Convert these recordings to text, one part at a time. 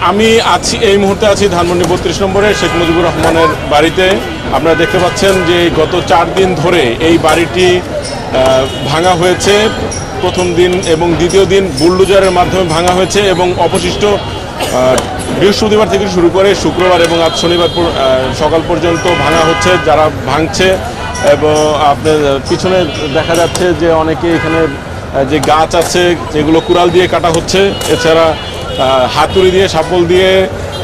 আমি আছি এই মুহূর্তে আছি ধানমন্ডি 32 নম্বরে শেখ মুজিবুর রহমানের বাড়িতে। আপনারা দেখতে পাচ্ছেন যে গত 4 দিন ধরে এই বাড়িটি ভাঙা হয়েছে। প্রথম দিন এবং দ্বিতীয় দিন বুলডোজারের মাধ্যমে ভাঙা হয়েছে এবং অবশিষ্ট বৃহস্পতিবার থেকে শুরু করে শুক্রবার এবং আজ শনিবার সকাল পর্যন্ত ভাঙা হচ্ছে। যারা ভাঙছে এবং আপনার পিছনে দেখা যাচ্ছে যে অনেকে এখানে যে গাছ আছে যেগুলো কুড়াল দিয়ে কাটা হচ্ছে, এছাড়া হাতুড়ি দিয়ে, শাপল দিয়ে,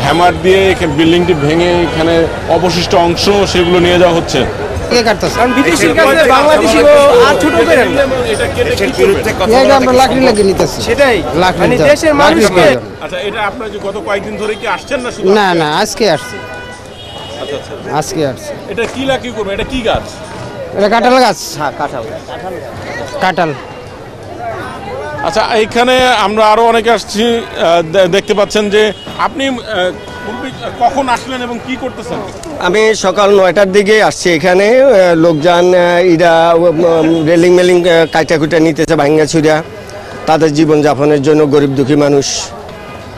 হ্যামার দিয়ে বিল্ডিংটি ভেঙে এখানে অবশিষ্ট অংশ সেগুলো নিয়ে যাওয়া হচ্ছে। গত কয়েকদিন ধরে কি আসছেন না? না, আজকে আসছে। আজকে আসছে। এটা কি লাকি করবে? এটা কি গাছ? এটা কাঁঠাল গাছ। হ্যাঁ, কাঁঠাল। আচ্ছা, এইখানে আমরা আরো অনেকে আসছি, দেখতে পাচ্ছেন যে আপনি কখন আসলেন এবং কি করতেছেন? আমি সকাল 9টার দিকে আসছি। এখানে লোকজন এরা রেলিং মেলিং কাইটা কুইটা নিতেছে ভাঙ্গা ছুড়া, তাদের জীবনযাপনের জন্য, গরিব দুঃখী মানুষ।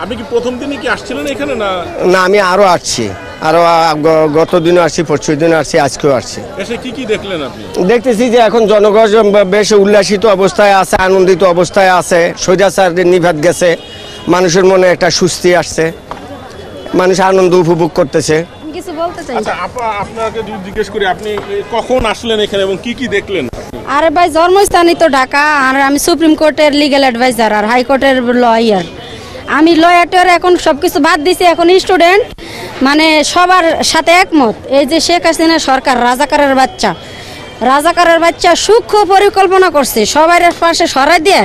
আপনি কি প্রথম দিনই কি আসছিলেন এখানে? না, আমি আরও আসছি, আরও গত দিনও আসছি, পরশু দিনও আসছি, আজকেও আসছি। এসে কি দেখলেন আপনি? দেখতেছি যে এখন জনগণ বেশ উল্লাসিত অবস্থায় আছে, আনন্দিত অবস্থায় আছে। স্বৈরাচার নিভাত গেছে, মানুষের মনে একটা স্বস্তি আসছে, মানুষ আনন্দ উপভোগ করতেছে। কিছু বলতে চাই। আচ্ছা, আপনাকে যদি জিজ্ঞেস করি আপনি কখন আসলেন এখানে এবং কি দেখলেন? আরে ভাই, জন্মস্থানই তো ঢাকা, আর আমি সুপ্রিম কোর্টের লিগ্যাল অ্যাডভাইজার আর হাইকোর্টের লয়ার। আমি লয়ার এখন সব কিছু বাদ দিছি, এখন স্টুডেন্ট, মানে সবার সাথে একমত। এই যে শেখ হাসিনা সরকার রাজাকারের বাচ্চা সূক্ষ্ম পরিকল্পনা করছে, সবার পাশে সরাই দিয়ে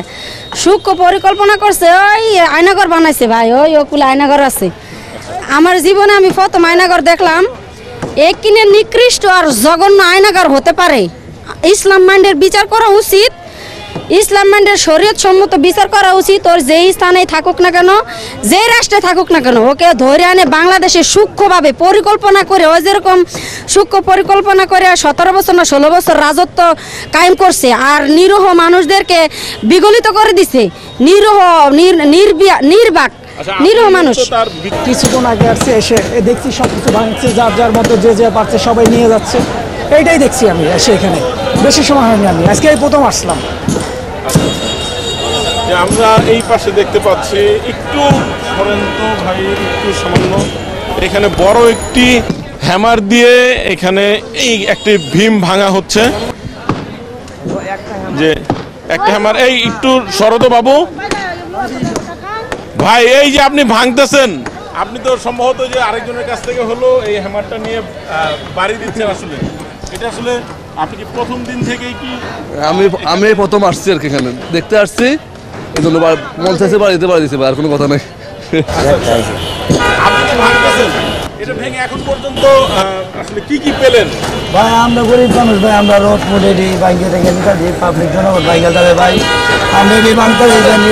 সূক্ষ্ম পরিকল্পনা করছে। ওই আয়নাঘর বানাইছে ভাই, ওকুল আয়নাঘর আছে। আমার জীবনে আমি প্রথম আয়নাঘর দেখলাম। এক কিনে নিকৃষ্ট আর জঘন্য আয়নাঘর হতে পারে? ইসলাম মাইন্ডের বিচার করা উচিত, ইসলাম মাইন্ডের শরীয়ত সম্মত বিচার করা উচিত। ওর যেই স্থানে থাকুক না কেন, যে রাষ্ট্রে থাকুক না কেন, ওকে ধরে আনে বাংলাদেশে সূক্ষ্মভাবে পরিকল্পনা করে, ও যেরকম সূক্ষ্ম পরিকল্পনা করে 17 বছর না 16 বছর রাজত্ব কায়েম করছে, আর নিরীহ মানুষদেরকে বিগলিত করে দিছে। নির্বাক নিরীহ মানুষ। কিছুক্ষণ আগে আসছে, এসে দেখছি সব কিছু ভাঙছে, যার যার মতো যে পারছে সবাই নিয়ে যাচ্ছে। এইটাই দেখছি আমি এসে এখানে। বেশি সময় হয়নি, আমি আজকে প্রথম আসলাম। আমরা এই পাশে দেখতে পাচ্ছি, একটু ধরেন তো ভাই, একটু সামান্য এখানে বড় একটি হ্যামার দিয়ে এখানে এই একটি ভীম ভাঙা হচ্ছে। যে একটা হ্যামার, এই একটু শরৎ বাবু ভাই, এই যে আপনি ভাঙতেছেন, আপনি তো সম্ভবত যে আরেকজনের কাছ থেকে হলো এই হ্যামারটা নিয়ে বাড়ি দিচ্ছেন। আসলে এটা আসলে আপনি কি প্রথম দিন থেকেই কি? আমি প্রথম আসছি আর কি, এখানে দেখতে আসছি, এই জন্য মন চাইছে বাড়িতে বাড়ি দিচ্ছে, আর কোনো কথা নাই। আপনি ভাঙতেছেন, এটা ভেঙে এখন পর্যন্ত আসলে কি পেলেন? ভাই আমরা গরিব মানুষ ভাই, আমরা রোড মোডেরি বাইকে থেকে নিতে দিই, পাবলিক জনগণ বাইকে যাবে ভাই। আমরা এই বাংলা জানি,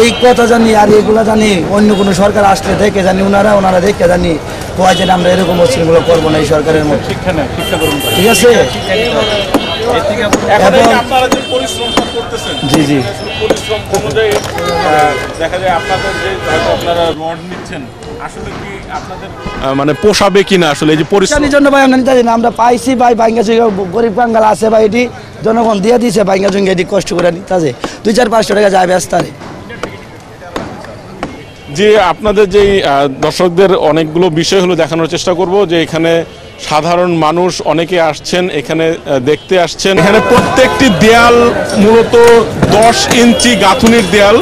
এই কথা জানি, আর এগুলো জানি অন্য কোনো সরকার আসলে দেখে জানি, ওনারা দেখে জানি কোয়া যেন আমরা এরকম অশ্লীলগুলো করবো না এই সরকারের মধ্যে। ঠিক আছে? জি জি, পরিশ্রম অনুযায়ী দেখা যায় আপনাদের যে আপনারা রড নিচ্ছেন, আসলে কি আপনাদের মানে পোষাবে কিনা আসলে এই যে পরিশ্রমের জন্য ভাই? আমরা জানি না, আমরা পাইছি ভাই, বাইঙ্গা গরিব বাঙ্গাল আছে ভাই, এটি জনগণ দিয়ে দিয়েছে বাইঙ্গা জঙ্গি, এটি কষ্ট করে নিতে আছে 200-500 টাকা যায় ব্যস্তারে। যে আপনাদের যেই দর্শকদের অনেকগুলো বিষয় হলো দেখানোর চেষ্টা করব, যে এখানে সাধারণ মানুষ অনেকে আসছেন, এখানে দেখতে আসছেন। এখানে প্রত্যেকটি দেয়াল মূলত 10 ইঞ্চি গাঁথুনির দেয়াল।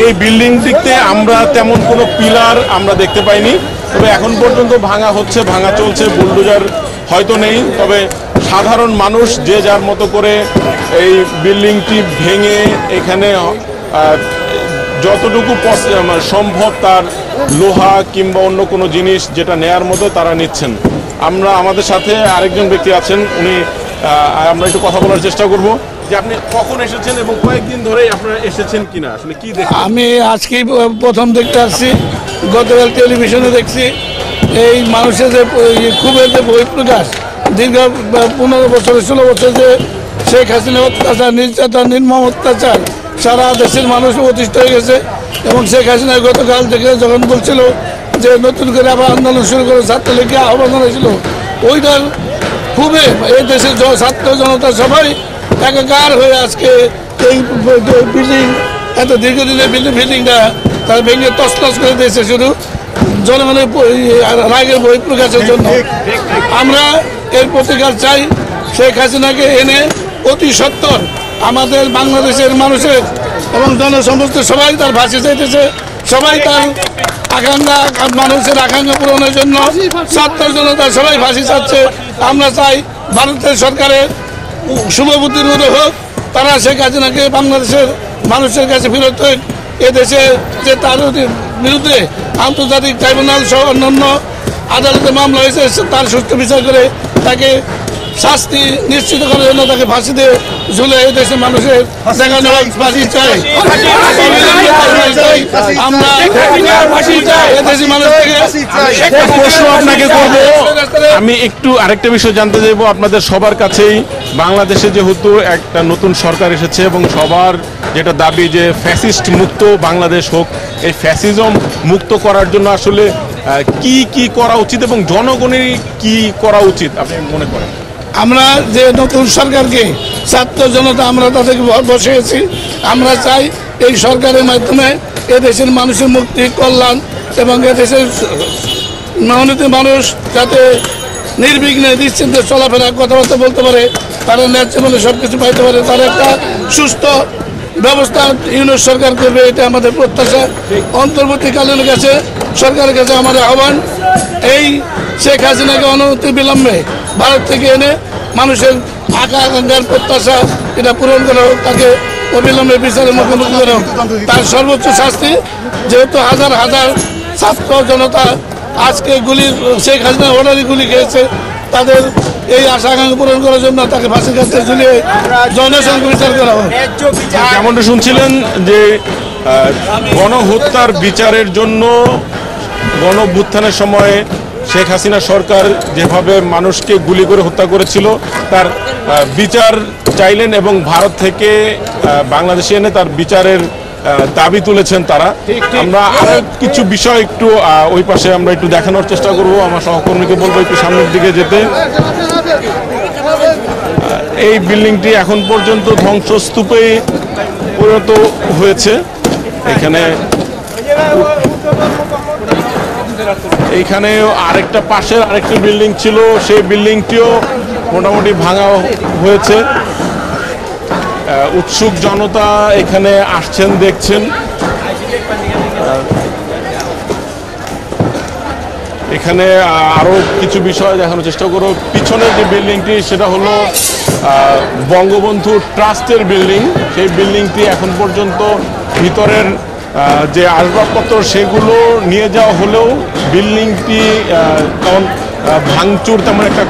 এই বিল্ডিংটিতে আমরা তেমন কোনো পিলার আমরা দেখতে পাইনি, তবে এখন পর্যন্ত ভাঙা হচ্ছে, ভাঙা চলছে। বুলডোজার হয়তো নেই, তবে সাধারণ মানুষ যে যার মতো করে এই বিল্ডিংটি ভেঙে এখানে যতটুকু সম্ভব তার লোহা কিংবা অন্য কোনো জিনিস যেটা নেয়ার মতো তারা নিচ্ছেন। আমাদের সাথে আরেকজন ব্যক্তি আছেন, আমরা একটু কথা বলার চেষ্টা করব যে আপনি কখন এসেছেন এবং কয়েকদিন ধরে আপনারা এসেছেন কিনা, আসলে কি দেখেন? আমি আজকেই প্রথম দেখতে আসছি, গতকাল টেলিভিশনে দেখছি এই মানুষের যে খুবই যে বহিঃপ্রকাশ, দীর্ঘ 15 বছর 16 বছর যে শেখ হাসিনা অত্যাচার, নির্যাতন, নির্মম অত্যাচার, সারা দেশের মানুষ অতিষ্ঠ হয়ে গেছে। এবং শেখ হাসিনা গতকাল থেকে যখন বলছিল যে নতুন করে আবার আন্দোলন শুরু করে ছাত্রলীগকে আহ্বান জানাইছিল, ওইটার খুবই এই দেশের ছাত্র জনতা সবাই একাকার হয়ে আজকে এই বিল্ডিং, এত দীর্ঘদিনের বিল্ডিংটা তারা ভেঙে তছনছ করে দিয়েছে শুধু জনগণের রাগের বই প্রকাশের জন্য। আমরা এর প্রতিকার চাই, শেখ হাসিনাকে এনে অতি সত্বর আমাদের বাংলাদেশের মানুষের এবং জনসমস্ত সবাই তার ফাঁসি চাইতেছে, সবাই তার আকাঙ্ক্ষা, মানুষের আকাঙ্ক্ষা পূরণের জন্য ছাত্র জনতা সবাই ফাঁসি চাচ্ছে। আমরা চাই ভারতের সরকারের শুভবুদ্ধির মতো হোক, তারা শেখ হাসিনাকে বাংলাদেশের মানুষের কাছে ফেরত হোক। এদেশে যে তার বিরুদ্ধে আন্তর্জাতিক ট্রাইব্যুনাল সহ অন্যান্য আদালতে মামলা হয়েছে, তার সুষ্ঠু বিচার করে তাকে শাস্তি নিশ্চিত করার জন্য তাকে ফাঁসি দিয়ে ঝুলে এই দেশের মানুষের দেখানো ফাঁসি চাই। আমরা এদেশের মানুষ থেকে প্রশ্ন আপনাকে করব, আমি একটু আরেকটা বিষয় জানতে চাইবো আপনাদের সবার কাছেই। বাংলাদেশে যেহেতু একটা নতুন সরকার এসেছে এবং সবার যেটা দাবি যে ফ্যাসিস্ট মুক্ত বাংলাদেশ হোক, এই ফ্যাসিজম মুক্ত করার জন্য আসলে কি কি করা উচিত এবং জনগণের কি করা উচিত আপনি মনে করেন? আমরা যে নতুন সরকারকে ছাত্র জনতা আমরা তাদেরকে বসিয়েছি, আমরা চাই এই সরকারের মাধ্যমে এদেশের মানুষের মুক্তি, কল্যাণ এবং এদেশের মনোনীত মানুষ যাতে নির্বিঘ্নে নিশ্চিন্তে চলাফেরা কথাবার্তা বলতে পারে, তারা ন্যায্য বলে সব কিছু পাইতে পারে, তার একটা সুস্থ ব্যবস্থা ইউনিট সরকার করবে, এটা আমাদের প্রত্যাশা। অন্তর্বর্তীকালীন কাছে সরকারের কাছে আমাদের আহ্বান, এই শেখ হাসিনাকে অনতি বিলম্বে ভারত থেকে এনে মানুষের আকাঙ্ক্ষার প্রত্যাশা এটা পূরণ করা হোক, তাকে অবিলম্বে বিচারের মুখোমুখি করা হোক, তার সর্বোচ্চ শাস্তি। যেহেতু হাজার হাজার ছাত্র জনতা আজকে শেখ হাসিনা অর্ডারি গুলি খেয়েছে, তাদের এই আশা আকাঙ্ক্ষা পূরণ করার জন্য তাকে ফাঁসির কাছে ঝুলিয়ে জনসংখ্যা বিচার করা হোক। যেমনটা শুনছিলেন যে গণহত্যার বিচারের জন্য গণঅভ্যুত্থানের সময় শেখ হাসিনা সরকার যেভাবে মানুষকে গুলি করে হত্যা করেছিল তার বিচার চাইলেন এবং ভারত থেকে বাংলাদেশে এনে তার বিচারের দাবি তুলেছেন তারা। আমরা আরো কিছু বিষয় একটু ওই পাশে আমরা একটু দেখানোর চেষ্টা করব। আমার সহকর্মীকে বলবো একটু সামনের দিকে যেতে। এই বিল্ডিংটি এখন পর্যন্ত ধ্বংসস্তূপে পরিণত হয়েছে। এইখানে আরেকটা পাশের আরেকটি বিল্ডিং ছিল, সেই বিল্ডিংটিও মোটামুটি ভাঙা হয়েছে। উৎসুক জনতা এখানে আসছেন, দেখছেন। এখানে আরো কিছু বিষয় দেখানোর চেষ্টা করব। পিছনের যে বিল্ডিংটি সেটা হলো বঙ্গবন্ধু ট্রাস্টের বিল্ডিং। সেই বিল্ডিংটি এখন পর্যন্ত ভিতরের যে আসবাবপত্র সেগুলো নিয়ে যাওয়া হলেও বিল্ডিংটি তেমন ভাঙচুর তেমন একটা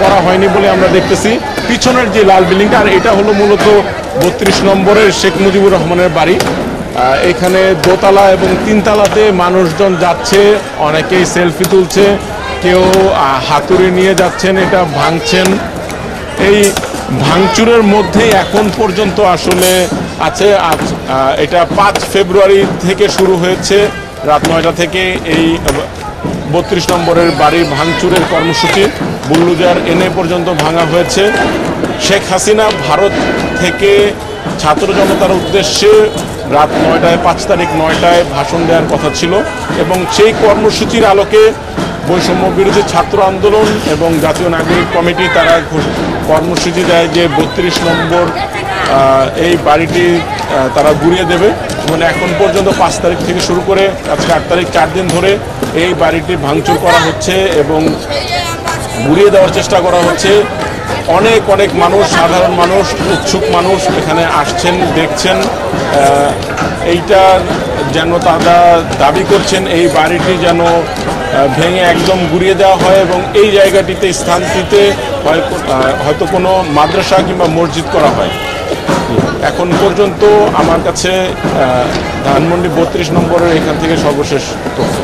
করা হয়নি বলে আমরা দেখতেছি। পিছনের যে লাল বিল্ডিংটা, আর এটা হলো মূলত 32 নম্বরের শেখ মুজিবুর রহমানের বাড়ি। এখানে দোতলা এবং তিনতলাতে মানুষজন যাচ্ছে, অনেকেই সেলফি তুলছে, কেউ হাতুড়ি নিয়ে যাচ্ছেন, এটা ভাঙছেন। এই ভাঙচুরের মধ্যে এখন পর্যন্ত আসলে আছে এটা 5 ফেব্রুয়ারি থেকে শুরু হয়েছে, রাত 9টা থেকে এই 32 নম্বরের বাড়ি ভাঙচুরের কর্মসূচি বুল্লুজার এনে পর্যন্ত ভাঙা হয়েছে। শেখ হাসিনা ভারত থেকে ছাত্র জনতার উদ্দেশ্যে রাত 9টায় 5 তারিখ 9টায় ভাষণ দেওয়ার কথা ছিল এবং সেই কর্মসূচির আলোকে বৈষম্য বিরোধী ছাত্র আন্দোলন এবং জাতীয় নাগরিক কমিটি তারা কর্মসূচি দেয় যে 32 নম্বর এই বাড়িটি তারা গুড়িয়ে দেবে। মানে এখন পর্যন্ত 5 তারিখ থেকে শুরু করে আজকে 8 তারিখ 4 দিন ধরে এই বাড়িটি ভাঙচুর করা হচ্ছে এবং গুড়িয়ে দেওয়ার চেষ্টা করা হচ্ছে। অনেক অনেক মানুষ, সাধারণ মানুষ, উৎসুক মানুষ এখানে আসছেন, দেখছেন। এইটা যেন তারা দাবি করছেন এই বাড়িটি যেন ভেঙে একদম গুড়িয়ে দেওয়া হয় এবং এই জায়গাটিতে স্থানটিতে হয়তো কোনো মাদ্রাসা কিংবা মসজিদ করা হয়। এখন পর্যন্ত আমার কাছে ধানমন্ডি 32 নম্বরের এখান থেকে সর্বশেষ তথ্য।